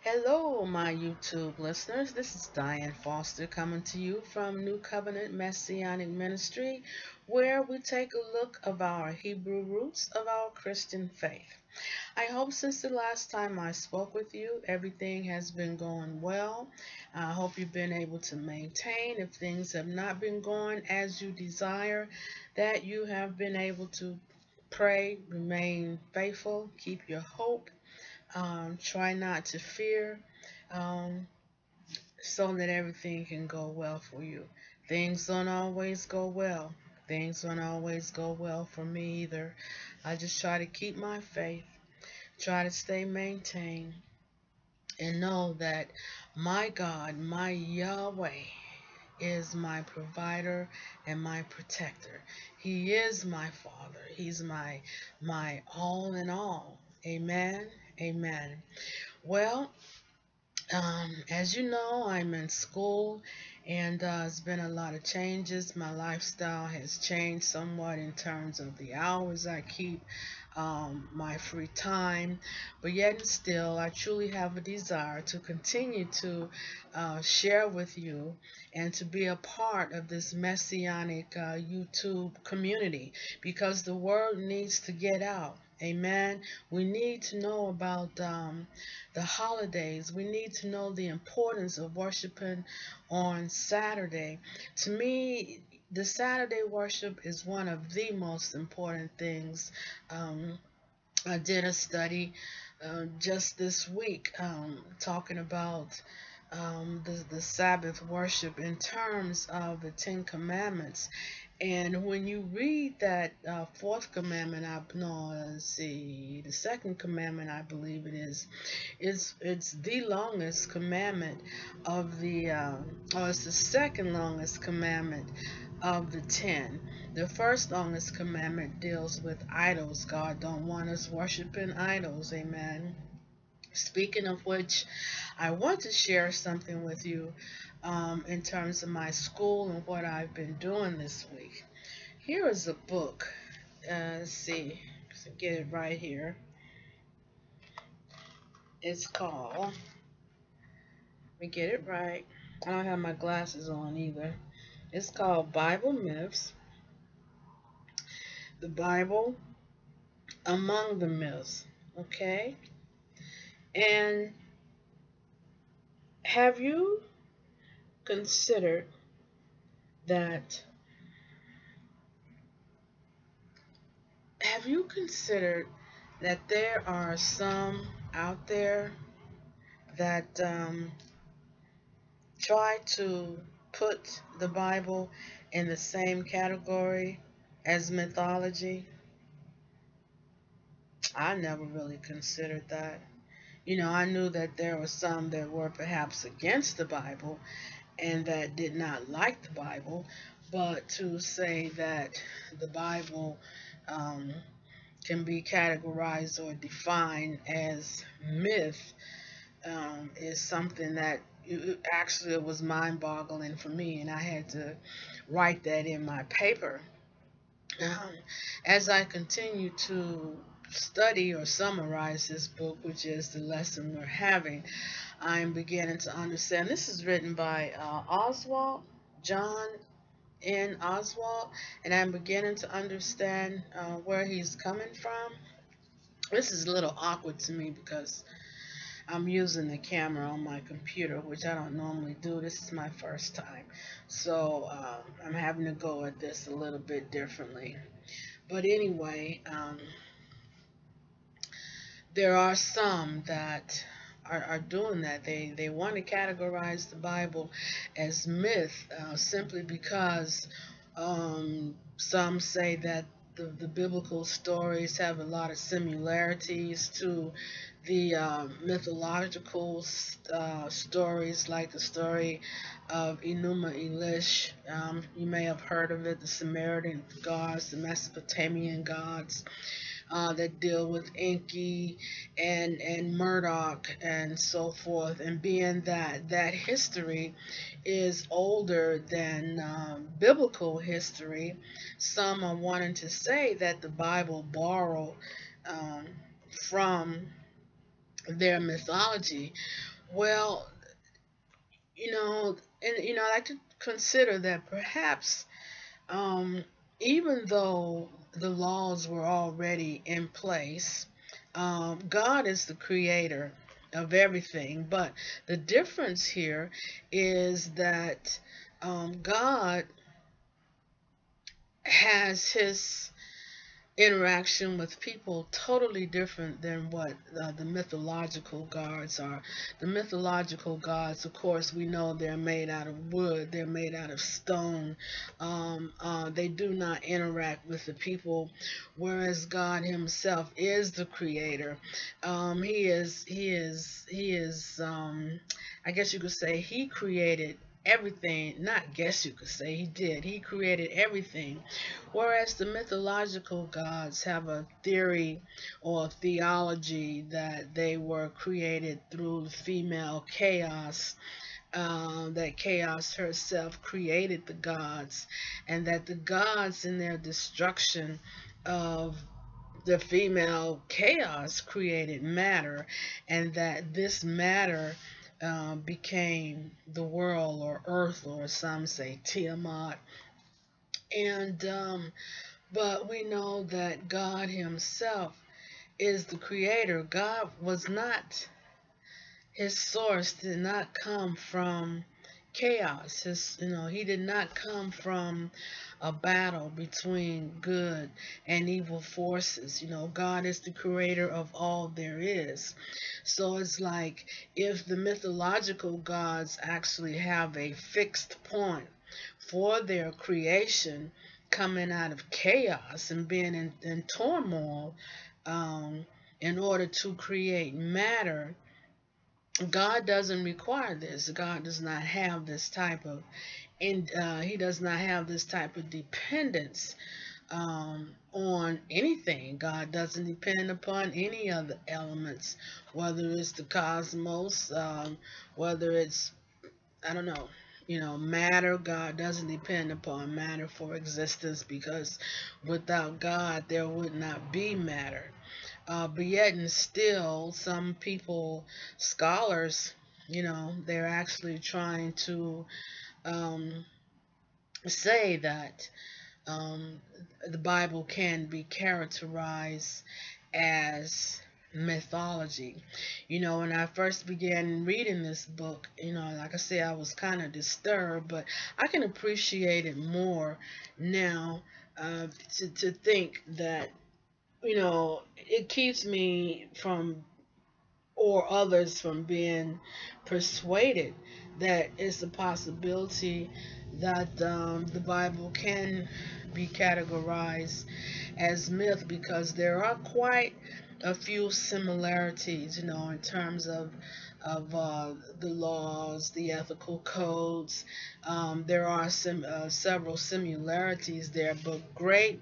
Hello, my YouTube listeners. This is Diane Foster coming to you from New Covenant Messianic Ministry, where we take a look of our Hebrew roots of our Christian faith. I hope since the last time I spoke with you, everything has been going well. I hope you've been able to maintain. If things have not been going as you desire, that you have been able to pray, remain faithful, keep your hope, try not to fear, um, so that everything can go well for you. Things don't always go well. Things don't always go well for me either. I just try to keep my faith, try to stay maintained, and know that my God, my Yahweh, is my provider and my protector. He is my Father. He's my all in all. Amen. Amen. Well, as you know, I'm in school, and it's been a lot of changes. My lifestyle has changed somewhat in terms of the hours I keep, my free time, but yet and still, I truly have a desire to continue to share with you and to be a part of this messianic YouTube community because the word needs to get out. Amen. We need to know about the holidays. We need to know the importance of worshiping on Saturday. To me, the Saturday worship is one of the most important things. I did a study just this week talking about the Sabbath worship in terms of the Ten Commandments. And when you read that fourth commandment, no, let's see, the second commandment, I believe it is, it's the longest commandment of the, or it's the second longest commandment of the 10. The first longest commandment deals with idols. God don't want us worshiping idols. Amen. Speaking of which, I want to share something with you in terms of my school and what I've been doing this week. Here is a book. Let's see, get it right here. It's called, let me get it right. I don't have my glasses on either. It's called Bible Myths, the Bible Among the Myths. Okay? And have you considered that have you considered that there are some out there that try to put the Bible in the same category as mythology? I never really considered that. I knew that there were some that were perhaps against the Bible and that did not like the Bible, but to say that the Bible um, can be categorized or defined as myth is something that actually it was mind-boggling for me, and I had to write that in my paper. Um, as I continue to study or summarize this book, which is the lesson we're having, I'm beginning to understand. This is written by Oswald, John N. Oswald, and I'm beginning to understand where he's coming from. This is a little awkward to me because I'm using the camera on my computer, which I don't normally do. This is my first time. So I'm having to go at this a little bit differently. But anyway, there are some that are doing that. They want to categorize the Bible as myth simply because some say that the biblical stories have a lot of similarities to the mythological stories, like the story of Enuma Elish. You may have heard of it, the Sumerian gods, the Mesopotamian gods that deal with Enki and Murdoch and so forth. And being that that history is older than biblical history, some are wanting to say that the Bible borrowed um, from their mythology. Well, I like to consider that perhaps, um, even though the laws were already in place, God is the creator of everything. But the difference here is that God has his interaction with people totally different than what the mythological gods are. The mythological gods, of course, we know they're made out of wood, they're made out of stone. They do not interact with the people, whereas God Himself is the creator. I guess you could say He created everything. Not guess, you could say He did. He created everything. Whereas the mythological gods have a theory or theology that they were created through female chaos, that chaos herself created the gods, and that the gods, in their destruction of the female chaos, created matter, and that this matter became the world or earth, or some say Tiamat. And but we know that God Himself is the creator. God was not, His source did not come from chaos. He did not come from a battle between good and evil forces. God is the creator of all there is. So it's like, if the mythological gods actually have a fixed point for their creation, coming out of chaos and being in turmoil, um, in order to create matter, God doesn't require this. God does not have this type of, and He does not have this type of dependence on anything. God doesn't depend upon any other elements, whether it's the cosmos, whether it's, I don't know, matter. God doesn't depend upon matter for existence, because without God there would not be matter. But yet and still, some people, scholars, they're actually trying to um, say that um, the Bible can be characterized as mythology. When I first began reading this book, like I said, I was kind of disturbed, but I can appreciate it more now, to think that, it keeps me from, or others from, being persuaded that it's a possibility that the Bible can be categorized as myth, because there are quite a few similarities, in terms of the laws, the ethical codes. There are several similarities there, but great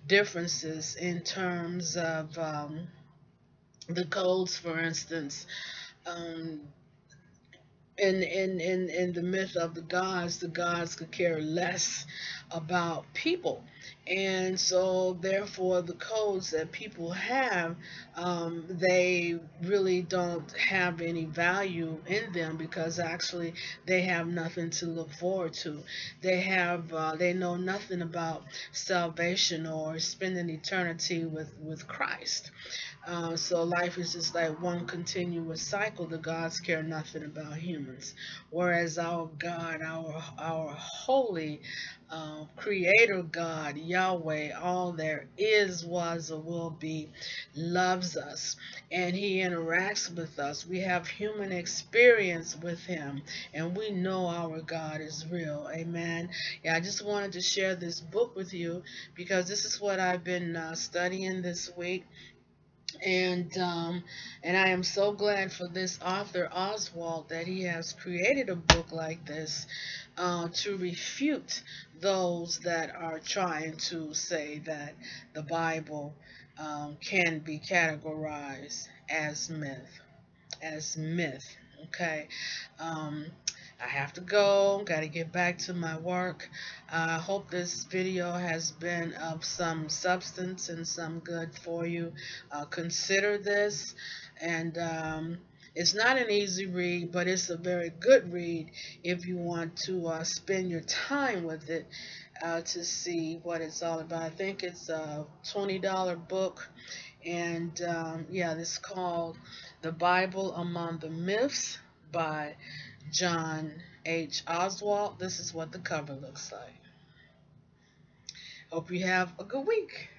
differences in terms of the codes, for instance. Um, in the myth of the gods could care less about people. And so, therefore, the codes that people have, they really don't have any value in them, because actually they have nothing to look forward to. They know nothing about salvation or spending eternity with Christ. So life is just like one continuous cycle. The gods care nothing about humans, whereas our God, our holy Creator God, Yahweh, all there is, was, or will be, loves us, and He interacts with us. We have human experience with Him, and we know our God is real. Amen. Yeah, I just wanted to share this book with you, because this is what I've been studying this week, and I am so glad for this author Oswald, that he has created a book like this, to refute those that are trying to say that the Bible can be categorized as myth. Okay. um, I have to go. Got to get back to my work. I hope this video has been of some substance and some good for you. Consider this. And it's not an easy read, but it's a very good read if you want to spend your time with it to see what it's all about. I think it's a $20 book. And yeah, this is called The Bible Among the Myths by John H. Oswald. This is what the cover looks like. Hope you have a good week.